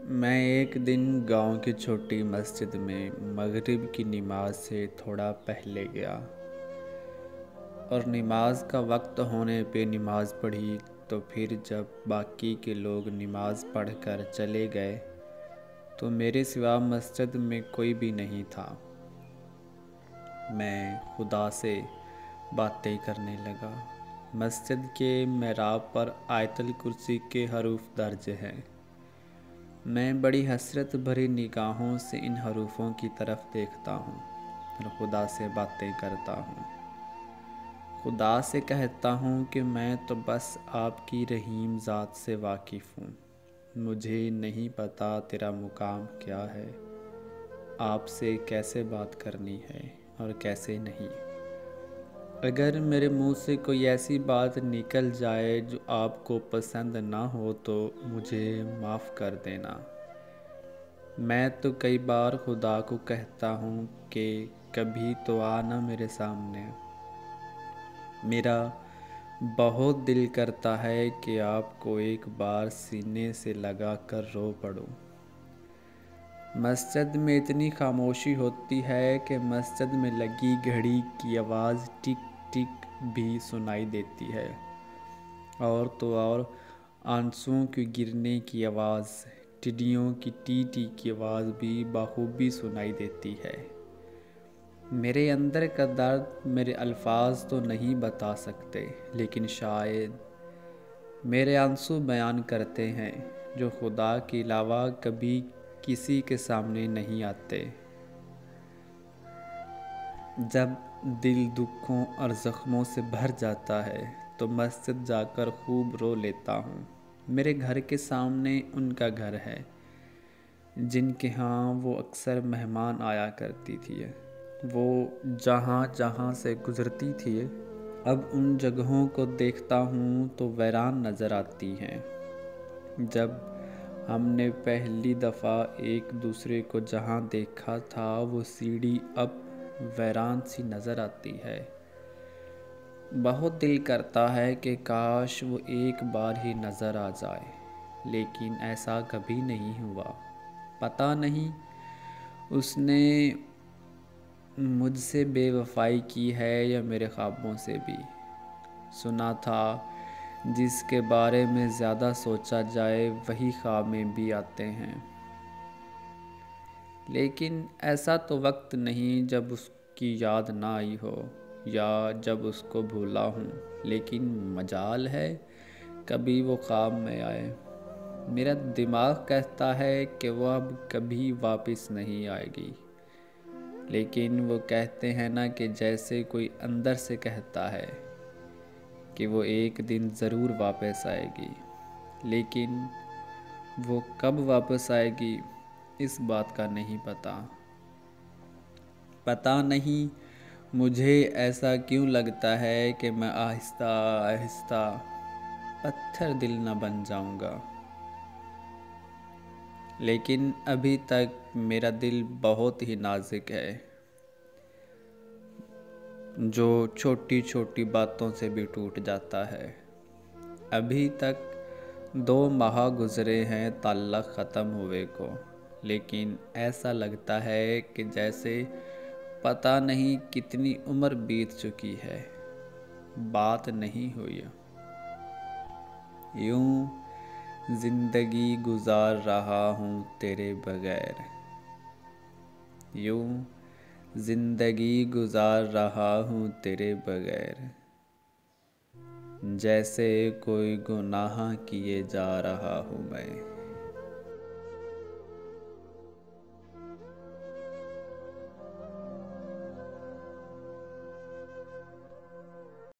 मैं एक दिन गांव की छोटी मस्जिद में मगरिब की नमाज से थोड़ा पहले गया और नमाज का वक्त होने पे नमाज पढ़ी। तो फिर जब बाकी के लोग नमाज पढ़कर चले गए तो मेरे सिवा मस्जिद में कोई भी नहीं था। मैं खुदा से बातें करने लगा। मस्जिद के मेहराब पर आयतल कुर्सी के हरूफ दर्ज हैं। मैं बड़ी हसरत भरी निगाहों से इन हरूफों की तरफ देखता हूँ और खुदा से बातें करता हूँ। खुदा से कहता हूँ कि मैं तो बस आपकी रहीम ज़ात से वाकिफ़ हूँ। मुझे नहीं पता तेरा मुकाम क्या है, आपसे कैसे बात करनी है और कैसे नहीं। अगर मेरे मुंह से कोई ऐसी बात निकल जाए जो आपको पसंद ना हो तो मुझे माफ़ कर देना। मैं तो कई बार खुदा को कहता हूँ कि कभी तो आना मेरे सामने। मेरा बहुत दिल करता है कि आपको एक बार सीने से लगा कर रो पड़ूं। मस्जिद में इतनी खामोशी होती है कि मस्जिद में लगी घड़ी की आवाज़ टिक टिक भी सुनाई देती है, और तो और आंसुओं के गिरने की आवाज़, टिड्डियों की टी टी की आवाज़ भी बाखूबी सुनाई देती है। मेरे अंदर का दर्द मेरे अल्फाज तो नहीं बता सकते, लेकिन शायद मेरे आंसू बयान करते हैं जो खुदा के अलावा कभी किसी के सामने नहीं आते। जब दिल दुखों और ज़ख्मों से भर जाता है तो मस्जिद जाकर खूब रो लेता हूँ। मेरे घर के सामने उनका घर है जिनके यहाँ वो अक्सर मेहमान आया करती थी। वो जहाँ जहाँ से गुज़रती थी, अब उन जगहों को देखता हूँ तो वीरान नज़र आती हैं। जब हमने पहली दफ़ा एक दूसरे को जहाँ देखा था वो सीढ़ी अब वीरान सी नज़र आती है। बहुत दिल करता है कि काश वो एक बार ही नज़र आ जाए, लेकिन ऐसा कभी नहीं हुआ। पता नहीं उसने मुझसे बेवफाई की है या मेरे ख्वाबों से भी। सुना था जिसके बारे में ज़्यादा सोचा जाए वही ख्वाब में भी आते हैं, लेकिन ऐसा तो वक्त नहीं जब उसकी याद ना आई हो या जब उसको भूला हूँ। लेकिन मजाल है कभी वो ख्वाब में आए। मेरा दिमाग कहता है कि वो अब कभी वापस नहीं आएगी, लेकिन वो कहते हैं ना कि जैसे कोई अंदर से कहता है कि वो एक दिन ज़रूर वापस आएगी, लेकिन वो कब वापस आएगी इस बात का नहीं पता। पता नहीं मुझे ऐसा क्यों लगता है कि मैं आहिस्ता आहिस्ता पत्थर दिल न बन जाऊंगा, लेकिन अभी तक मेरा दिल बहुत ही नाजुक है जो छोटी छोटी बातों से भी टूट जाता है। अभी तक 2 माह गुज़रे हैं ताल्लुक़ ख़त्म हुए को, लेकिन ऐसा लगता है कि जैसे पता नहीं कितनी उम्र बीत चुकी है, बात नहीं हुई। यूं जिंदगी गुजार रहा हूँ तेरे बगैर, यूं जिंदगी गुजार रहा हूँ तेरे बगैर, जैसे कोई गुनाह किए जा रहा हूँ मैं।